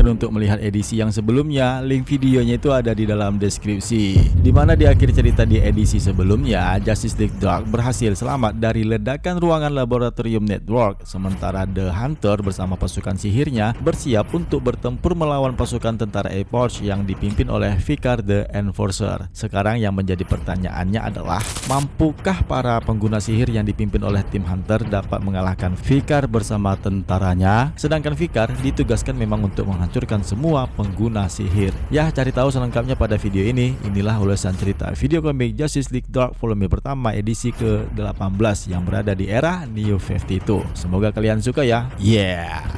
Silahkan untuk melihat edisi yang sebelumnya, link videonya itu ada di dalam deskripsi. Dimana di akhir cerita di edisi sebelumnya, Justice League Dark berhasil selamat dari ledakan ruangan laboratorium network, sementara The Hunter bersama pasukan sihirnya bersiap untuk bertempur melawan pasukan tentara Epoch yang dipimpin oleh Vicar the Enforcer. Sekarang yang menjadi pertanyaannya adalah, mampukah para pengguna sihir yang dipimpin oleh tim Hunter dapat mengalahkan Vicar bersama tentaranya? Sedangkan Vicar ditugaskan memang untuk menghancurkan semua pengguna sihir. Ya, cari tahu selengkapnya pada video ini. Inilah ulasan cerita video komik Justice League Dark volume pertama edisi ke-18 yang berada di era New 52. Semoga kalian suka ya. Yeah.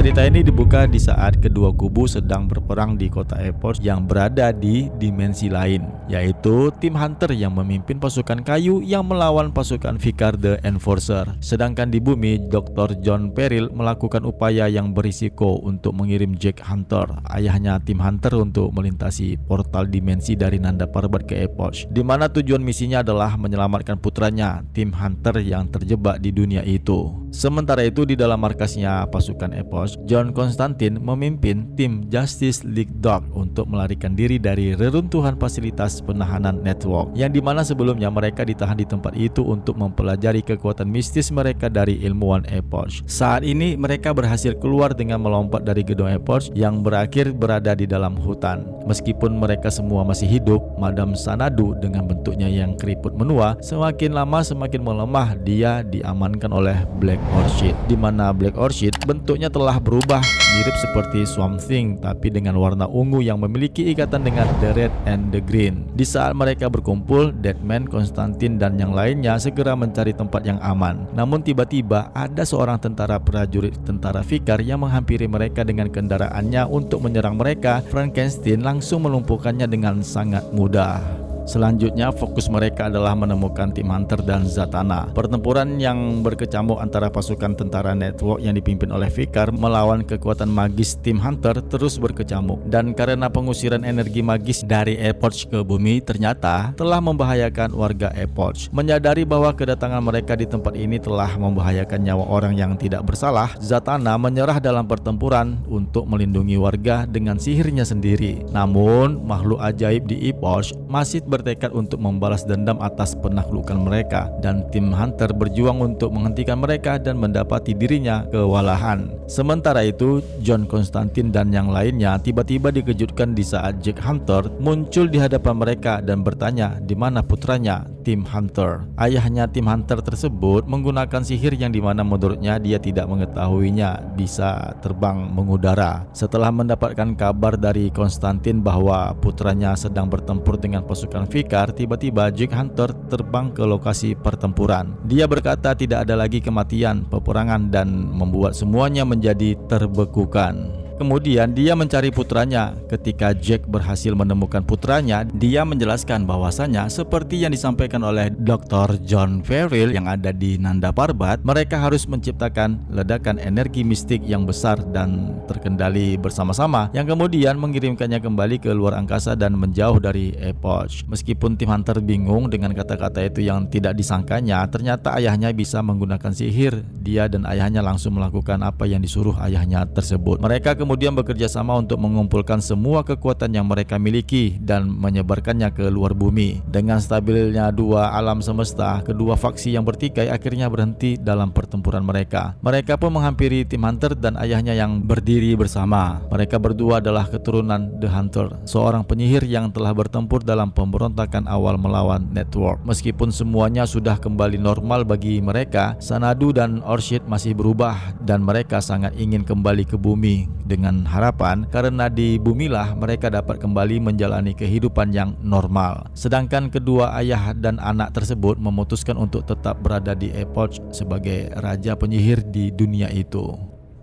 Cerita ini dibuka di saat kedua kubu sedang berperang di kota Epoch yang berada di dimensi lain, yaitu tim Hunter yang memimpin pasukan kayu yang melawan pasukan Vicar the Enforcer. Sedangkan di bumi, Dr. John Peril melakukan upaya yang berisiko untuk mengirim Jack Hunter, ayahnya tim Hunter, untuk melintasi portal dimensi dari Nanda Parbat ke Epoch, di mana tujuan misinya adalah menyelamatkan putranya, tim Hunter, yang terjebak di dunia itu. Sementara itu di dalam markasnya pasukan Epoch, John Constantine memimpin tim Justice League Dark untuk melarikan diri dari reruntuhan fasilitas penahanan network, yang dimana sebelumnya mereka ditahan di tempat itu untuk mempelajari kekuatan mistis mereka dari ilmuwan Epoch. Saat ini mereka berhasil keluar dengan melompat dari gedung Epoch yang berakhir berada di dalam hutan. Meskipun mereka semua masih hidup, Madam Xanadu dengan bentuknya yang keriput menua semakin lama semakin melemah. Dia diamankan oleh Black Orchid, di mana Black Orchid bentuknya telah berubah mirip seperti Swamp Thing tapi dengan warna ungu yang memiliki ikatan dengan The Red and the Green. Di saat mereka berkumpul, Deadman, Constantine dan yang lainnya segera mencari tempat yang aman. Namun tiba-tiba ada seorang tentara prajurit tentara Vicar yang menghampiri mereka dengan kendaraannya untuk menyerang mereka. Frankenstein langsung melumpuhkannya dengan sangat mudah. Selanjutnya fokus mereka adalah menemukan tim Hunter dan Zatanna. Pertempuran yang berkecamuk antara pasukan tentara network yang dipimpin oleh Vicar melawan kekuatan magis tim Hunter terus berkecamuk, dan karena pengusiran energi magis dari Epoch ke bumi ternyata telah membahayakan warga Epoch. Menyadari bahwa kedatangan mereka di tempat ini telah membahayakan nyawa orang yang tidak bersalah, Zatanna menyerah dalam pertempuran untuk melindungi warga dengan sihirnya sendiri. Namun makhluk ajaib di Epoch masih bertekad untuk membalas dendam atas penaklukan mereka, dan tim Hunter berjuang untuk menghentikan mereka dan mendapati dirinya kewalahan. Sementara itu, John Constantine dan yang lainnya tiba-tiba dikejutkan di saat Jack Hunter muncul di hadapan mereka dan bertanya di mana putranya, tim Hunter. Ayahnya tim Hunter tersebut menggunakan sihir yang dimana menurutnya dia tidak mengetahuinya bisa terbang mengudara. Setelah mendapatkan kabar dari Constantine bahwa putranya sedang bertempur dengan pasukan Vicar, tiba-tiba Jack Hunter terbang ke lokasi pertempuran. Dia berkata tidak ada lagi kematian, peperangan, dan membuat semuanya menjadi terbekukan. Kemudian dia mencari putranya. Ketika Jack berhasil menemukan putranya, dia menjelaskan bahwasanya seperti yang disampaikan oleh Dr. John Peril yang ada di Nanda Parbat, mereka harus menciptakan ledakan energi mistik yang besar dan terkendali bersama-sama, yang kemudian mengirimkannya kembali ke luar angkasa dan menjauh dari Epoch. Meskipun tim Hunter bingung dengan kata-kata itu yang tidak disangkanya, ternyata ayahnya bisa menggunakan sihir. Dia dan ayahnya langsung melakukan apa yang disuruh ayahnya tersebut. Mereka kemudian bekerja sama untuk mengumpulkan semua kekuatan yang mereka miliki dan menyebarkannya ke luar bumi. Dengan stabilnya dua alam semesta, kedua faksi yang bertikai akhirnya berhenti dalam pertempuran mereka. Mereka pun menghampiri tim Hunter dan ayahnya yang berdiri bersama. Mereka berdua adalah keturunan The Hunter, seorang penyihir yang telah bertempur dalam pemberontakan awal melawan network. Meskipun semuanya sudah kembali normal bagi mereka, Xanadu dan Orchid masih berubah dan mereka sangat ingin kembali ke bumi dengan harapan karena di bumilah mereka dapat kembali menjalani kehidupan yang normal. Sedangkan kedua ayah dan anak tersebut memutuskan untuk tetap berada di Epoch sebagai raja penyihir di dunia itu.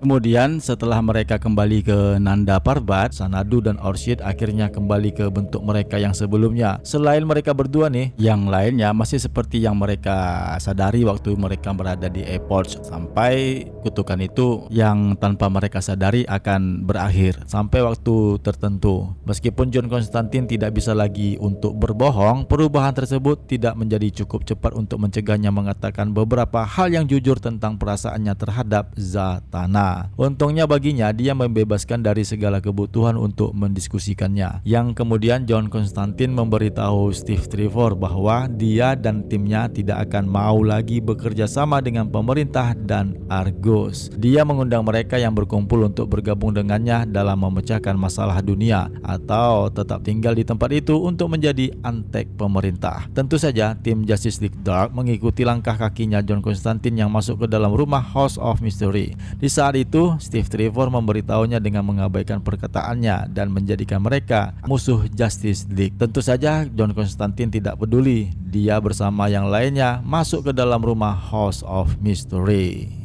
Kemudian setelah mereka kembali ke Nanda Parbat, Sanadu dan Orchid akhirnya kembali ke bentuk mereka yang sebelumnya. Selain mereka berdua nih, yang lainnya masih seperti yang mereka sadari waktu mereka berada di airport, sampai kutukan itu yang tanpa mereka sadari akan berakhir sampai waktu tertentu. Meskipun John Constantine tidak bisa lagi untuk berbohong, perubahan tersebut tidak menjadi cukup cepat untuk mencegahnya mengatakan beberapa hal yang jujur tentang perasaannya terhadap Zatanna. Untungnya baginya, dia membebaskan dari segala kebutuhan untuk mendiskusikannya. Yang kemudian John Constantine memberitahu Steve Trevor bahwa dia dan timnya tidak akan mau lagi bekerja sama dengan pemerintah dan Argus. Dia mengundang mereka yang berkumpul untuk bergabung dengannya dalam memecahkan masalah dunia atau tetap tinggal di tempat itu untuk menjadi antek pemerintah. Tentu saja tim Justice League Dark mengikuti langkah kakinya John Constantine yang masuk ke dalam rumah House of Mystery. Di saat itu, Steve Trevor memberitahunya dengan mengabaikan perkataannya dan menjadikan mereka musuh Justice League. Tentu saja John Constantine tidak peduli. Dia bersama yang lainnya masuk ke dalam rumah House of Mystery.